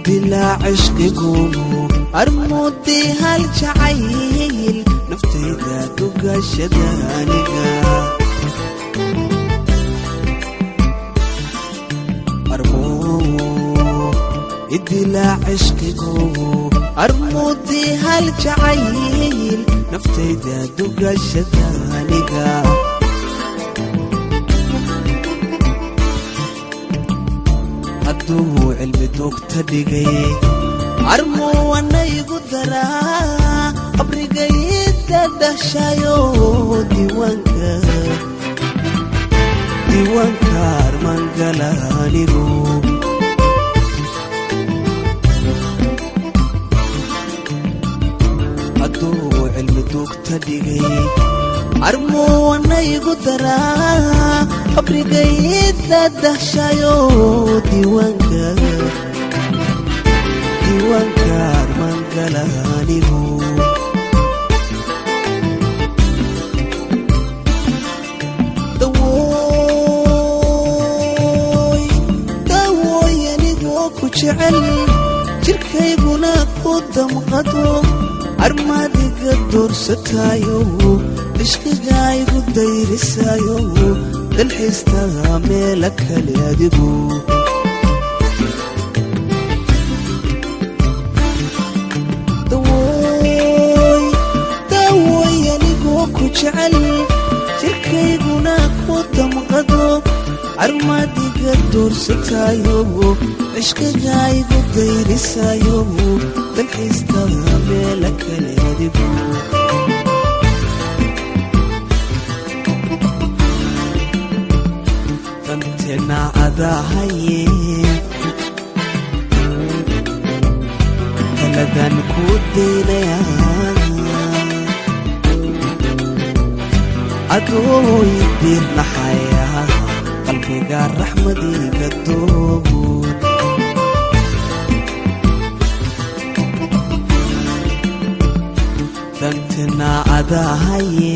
idilaa cishqigu armudi hal jacayl naftayda dugashada aniga idilaa cishqigu armudi hal jacayl naftayda dugashada aniga hadduu cilmi dogta dhigay armo wanaygu daraa qabrigayda dhashayo diiwaanka armangala anigu hadduu cilmi dogta dhigay armo wanaygu daraa qabrigayda dhashayo diiwaanka armangala anigu dawooy anigoo ku jecel jirkayguna ku damqado armaadiga doorsatayo ishqigaygu dayrisayo dalxiistaga meela kale adigu dawooy anigoo ku jecel jirkayguna ku damqado armaadiga doorsatayo ishqigaygu dayrisayo dalxiistaga meela kale adigu dantena adahaye taladan ku daynaya adoo idirnaxaya qalbiga raxmadiga doobo dantena adahaye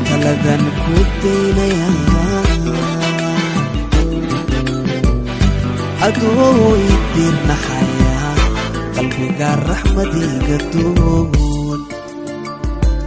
taladan ku daynaya adoo idirnaxaya qalbiga raxmadiga doobo